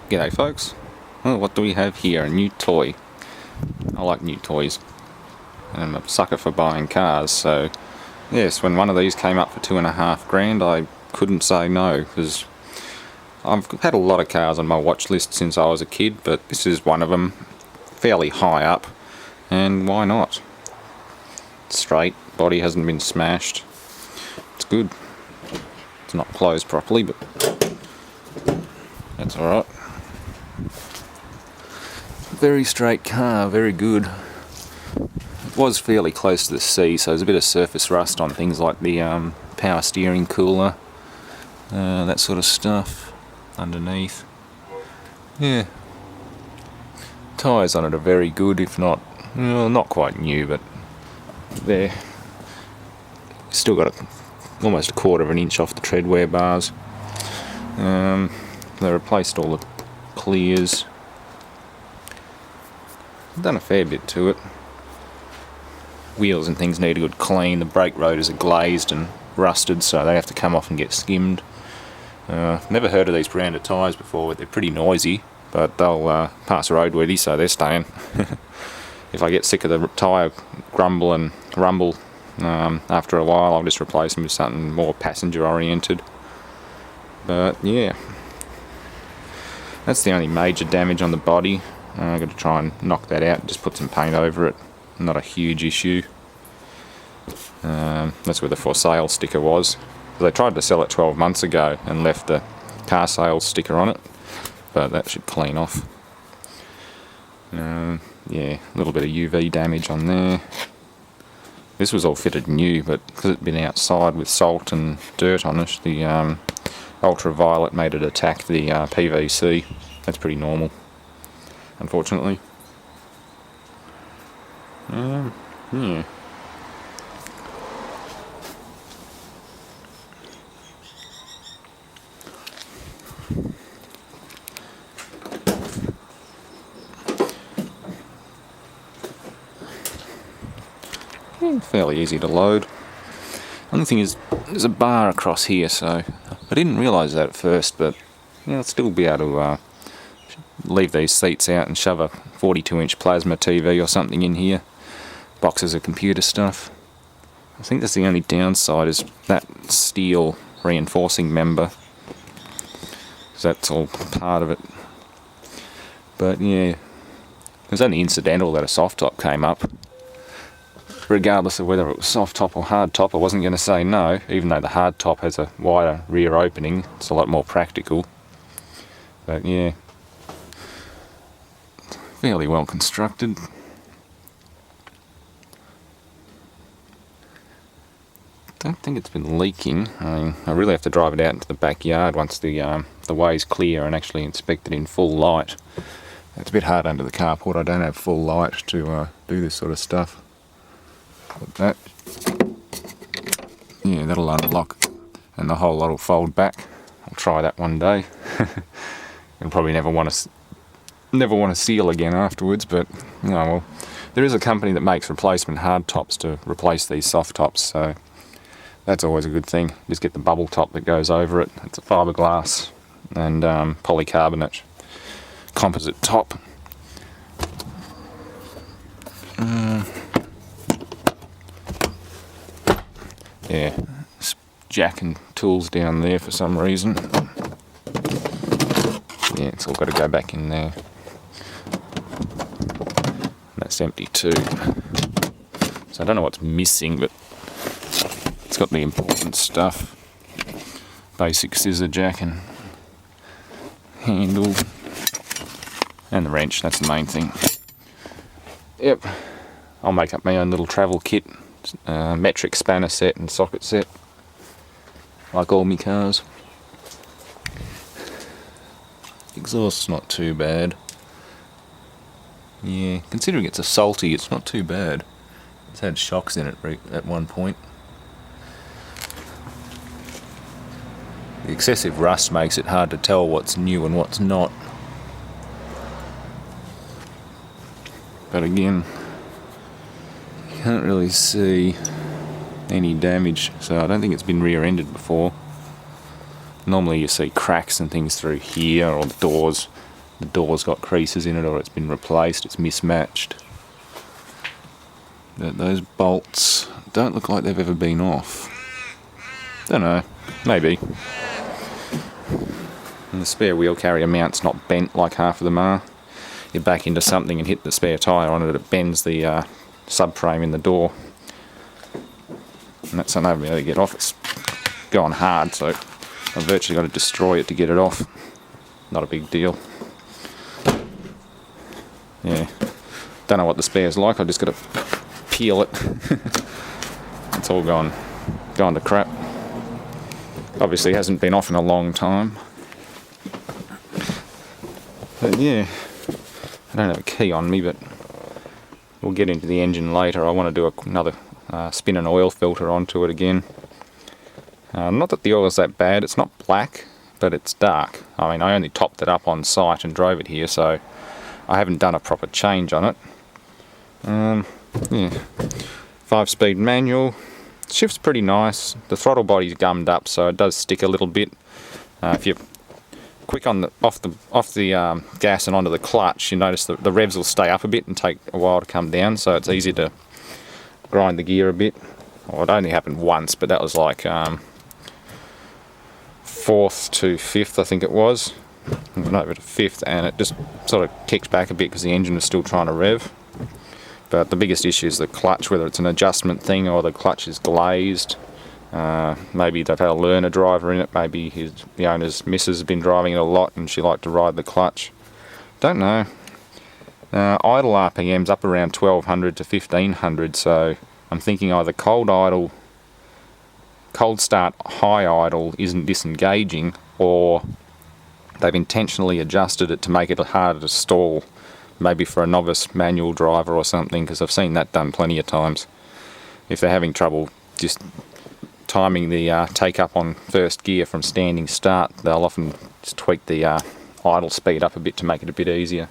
G'day folks. Well, what do we have here? A new toy. I like new toys. I'm a sucker for buying cars, so yes, when one of these came up for $2,500 I couldn't say no, because I've had a lot of cars on my watch list since I was a kid, but this is one of them, fairly high up, and why not? It's straight, body hasn't been smashed, it's good. It's not closed properly, but that's alright. Very straight car, very good. It was fairly close to the sea, so there's a bit of surface rust on things like the power steering cooler, that sort of stuff underneath. Yeah. Tyres on it are very good, if not, well, not quite new, but they're still got almost a quarter of an inch off the treadwear bars. They replaced all the clears. Done a fair bit to it. Wheels and things need a good clean. The brake rotors are glazed and rusted, so they have to come off and get skimmed. Never heard of these brand of tyres before. They're pretty noisy, but they'll pass roadworthy, so they're staying. If I get sick of the tyre grumble and rumble after a while, I'll just replace them with something more passenger oriented. But yeah, that's the only major damage on the body. I've got to try and knock that out and just put some paint over it. Not a huge issue. That's where the for sale sticker was. They tried to sell it 12 months ago and left the car sales sticker on it, but that should clean off. Yeah, a little bit of UV damage on there. This was all fitted new, but because it'd been outside with salt and dirt on it, the ultraviolet made it attack the PVC. That's pretty normal, unfortunately. Yeah. Fairly easy to load. Only thing is, there's a bar across here, so I didn't realise that at first, but I'll still be able to leave these seats out and shove a 42-inch plasma TV or something in here. Boxes of computer stuff. I think that's the only downside, is that steel reinforcing member. So that's all part of it. But yeah, it was only incidental that a soft top came up. Regardless of whether it was soft top or hard top, I wasn't going to say no, even though the hard top has a wider rear opening. It's a lot more practical. But yeah, fairly well constructed. Don't think it's been leaking. I really have to drive it out into the backyard once the way's clear and actually inspect it in full light. It's a bit hard under the carport. I don't have full light to do this sort of stuff. But that, yeah, that'll unlock and the whole lot will fold back. I'll try that one day. And probably never want to seal again afterwards, but well, there is a company that makes replacement hard tops to replace these soft tops, so that's always a good thing. Just get the bubble top that goes over it. It's a fiberglass and polycarbonate composite top. Yeah, jack and tools down there for some reason. Yeah, it's all got to go back in there. That's empty too. So I don't know what's missing, but it's got the important stuff. Basic scissor jack and handle. And the wrench, that's the main thing. Yep, I'll make up my own little travel kit. Metric spanner set and socket set, like all my cars. Exhaust's not too bad. Yeah, considering it's a salty, it's not too bad. It's had shocks in it at one point. The excessive rust makes it hard to tell what's new and what's not. But again, can't really see any damage, so I don't think it's been rear-ended before. Normally you see cracks and things through here, or the doors the door's got creases in it or it's been replaced, it's mismatched. But those bolts don't look like they've ever been off. Don't know, maybe. And the spare wheel carrier mount's not bent like half of them are. You back into something and hit the spare tyre on it, it bends the subframe in the door. And that's something I haven't been able to get off. It's gone hard, so I've virtually got to destroy it to get it off. Not a big deal. Yeah, don't know what the spare's like, I've just got to peel it. It's all gone to crap. Obviously hasn't been off in a long time. But yeah, I don't have a key on me, but we'll get into the engine later. I want to do another spin an oil filter onto it again. Not that the oil is that bad, it's not black, but it's dark. I mean, I only topped it up on site and drove it here, so I haven't done a proper change on it. Yeah, 5-speed manual. Shift's pretty nice. The throttle body's gummed up, so it does stick a little bit. If you're quick on off the gas and onto the clutch, you notice that the revs will stay up a bit and take a while to come down, so it's easy to grind the gear a bit. Well, it only happened once, but that was like 4th to 5th, I think it was. Went over to 5th, and it just sort of kicked back a bit because the engine was still trying to rev. But the biggest issue is the clutch, whether it's an adjustment thing or the clutch is glazed. Maybe they've had a learner driver in it, maybe the owner's missus has been driving it a lot and she liked to ride the clutch. Don't know. Idle RPM's up around 1200 to 1500, so I'm thinking either cold start high idle isn't disengaging, or they've intentionally adjusted it to make it harder to stall. Maybe for a novice manual driver or something, because I've seen that done plenty of times. If they're having trouble just timing the take up on first gear from standing start, they'll often just tweak the idle speed up a bit to make it a bit easier.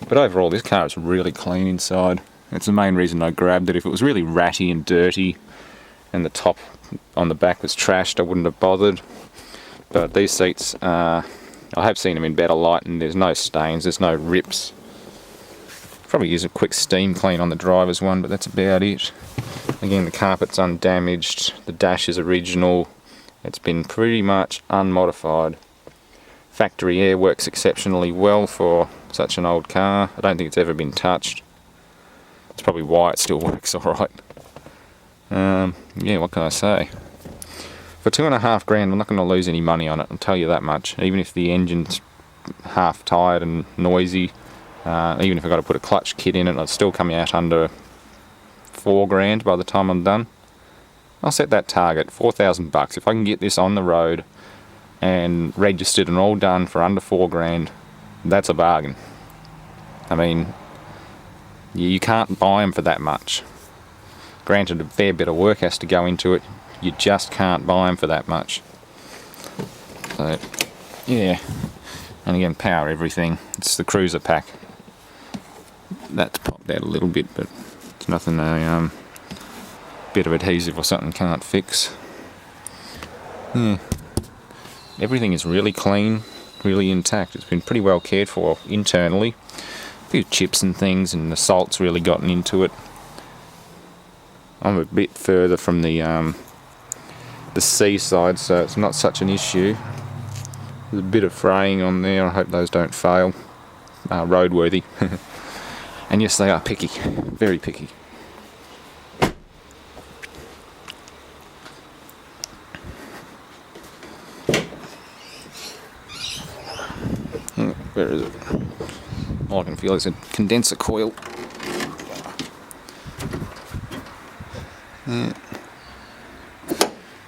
But overall, this car is really clean inside. It's the main reason I grabbed it. If it was really ratty and dirty and the top on the back was trashed, I wouldn't have bothered. But these seats, I have seen them in better light, and there's no stains, there's no rips. Probably use a quick steam clean on the driver's one, but that's about it. Again, the carpet's undamaged, the dash is original, it's been pretty much unmodified. Factory air works exceptionally well for such an old car. I don't think it's ever been touched. It's probably why it still works alright. Yeah, what can I say? For $2.5 grand, I'm not going to lose any money on it, I'll tell you that much. Even if the engine's half tired and noisy, even if I've got to put a clutch kit in it, it'll still come out under $4 grand by the time I'm done. I'll set that target, $4,000. If I can get this on the road and registered and all done for under $4 grand, that's a bargain. I mean, you can't buy them for that much. Granted, a fair bit of work has to go into it. You just can't buy them for that much. So, yeah. And again, power everything. It's the cruiser pack. That's popped out a little bit, but it's nothing a bit of adhesive or something can't fix. Yeah. Everything is really clean, really intact. It's been pretty well cared for internally. A few chips and things, and the salt's really gotten into it. I'm a bit further from the seaside, so it's not such an issue. There's a bit of fraying on there. I hope those don't fail. Roadworthy. And yes, they are picky. Very picky. Where is it? All I can feel is a condenser coil. Yeah.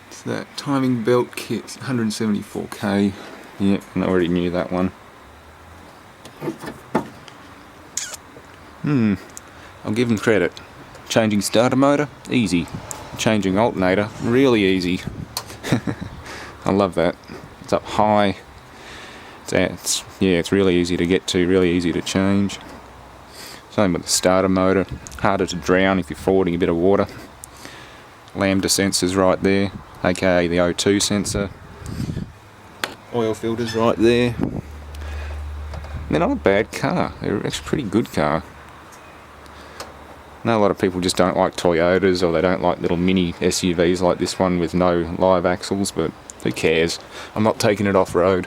It's that timing belt kit, 174k. Yep, I already knew that one. I'll give them credit. Changing starter motor, easy. Changing alternator, really easy. I love that. It's up high. It's really easy to get to, really easy to change. Same with the starter motor, harder to drown if you're forwarding a bit of water. Lambda sensors right there, aka the O2 sensor. Oil filters right there. they're not a bad car. They're actually a pretty good car. I know a lot of people just don't like Toyotas, or they don't like little mini SUVs like this one with no live axles, but who cares? I'm not taking it off-road.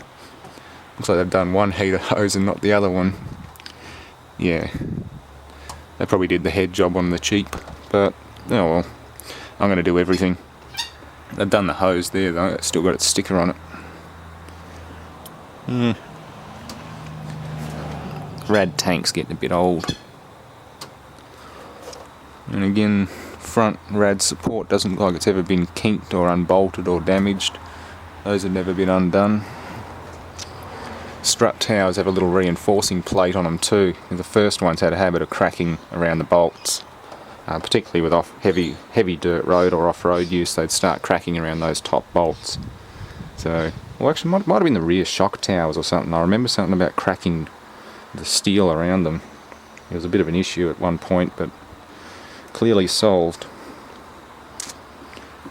Looks like they've done one heater hose and not the other one. Yeah. They probably did the head job on the cheap, but oh well. I'm going to do everything. They've done the hose there though, it's still got its sticker on it. Rad tank's getting a bit old. And again, front rad support doesn't look like it's ever been kinked or unbolted or damaged. Those have never been undone. Strut towers have a little reinforcing plate on them too. The first ones had a habit of cracking around the bolts. Particularly with heavy dirt road or off-road use, they'd start cracking around those top bolts. So, well actually might have been the rear shock towers or something. I remember something about cracking the steel around them. It was a bit of an issue at one point, but clearly solved.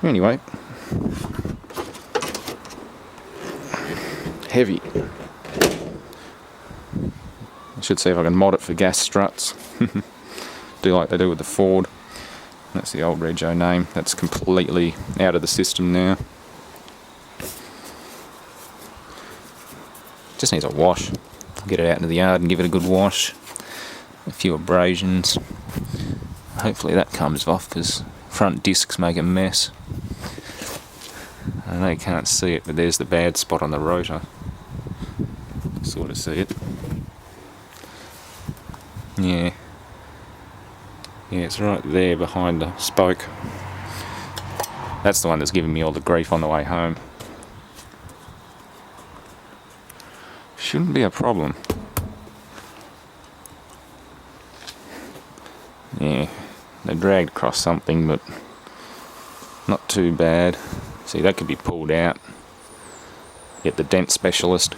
Anyway, heavy. I should see if I can mod it for gas struts. Do like they do with the Ford. That's the old Rego name. That's completely out of the system now. Just needs a wash. Get it out into the yard and give it a good wash. A few abrasions. Hopefully that comes off, because front discs make a mess. I know you can't see it, but there's the bad spot on the rotor. Sort of see it. Yeah. Yeah, it's right there behind the spoke. That's the one that's giving me all the grief on the way home. Shouldn't be a problem. Yeah, they dragged across something, but not too bad. See, that could be pulled out. Get the dent specialist.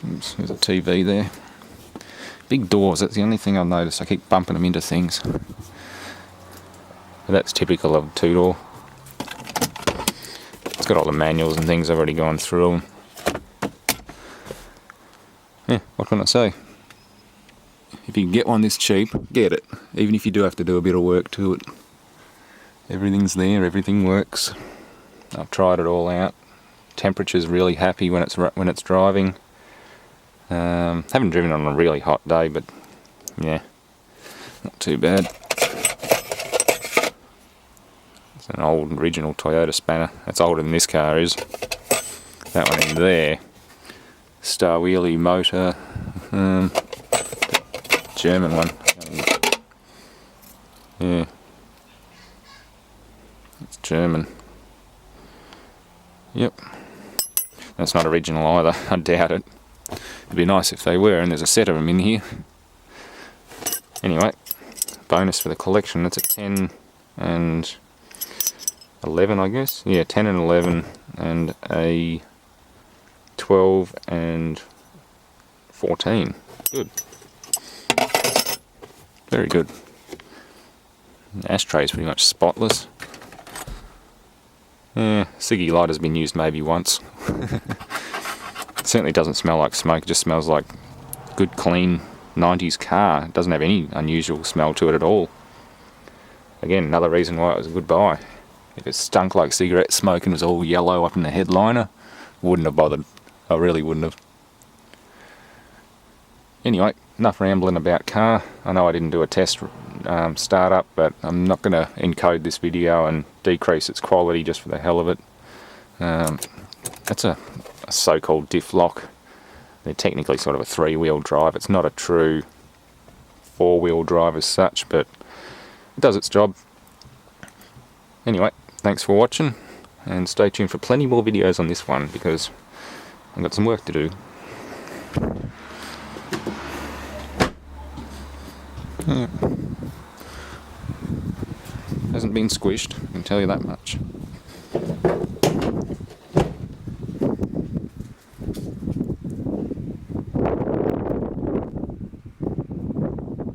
Oops, there's a TV there. Big doors, that's the only thing I've noticed. I keep bumping them into things. But that's typical of a two-door. It's got all the manuals and things I've already gone through. Yeah, what can I say? If you can get one this cheap, get it. Even if you do have to do a bit of work to it. Everything's there, everything works. I've tried it all out. Temperature's really happy when it's driving. Haven't driven on a really hot day, but yeah, not too bad. It's an old original Toyota spanner. That's older than this car is. That one in there. Star wheelie motor. German one. Yeah. It's German. Yep. That's not original either. I doubt it. It'd be nice if they were, and there's a set of them in here. Anyway, bonus for the collection. That's a 10 and 11, I guess. Yeah, 10 and 11, and a 12 and 14. Good. Very good. The ashtray's pretty much spotless. Yeah, ciggy lighter's been used maybe once. It certainly doesn't smell like smoke, it just smells like good, clean 90s car. It doesn't have any unusual smell to it at all. Again, another reason why it was a good buy. If it stunk like cigarette smoke and was all yellow up in the headliner, wouldn't have bothered. I really wouldn't have. Anyway, enough rambling about car. I know I didn't do a test startup, but I'm not going to encode this video and decrease its quality just for the hell of it. That's a so-called diff lock. They're technically sort of a three-wheel drive. It's not a true four-wheel drive as such, but it does its job. Anyway, thanks for watching, and stay tuned for plenty more videos on this one, because I've got some work to do. Yeah. Hasn't been squished, I can tell you that much.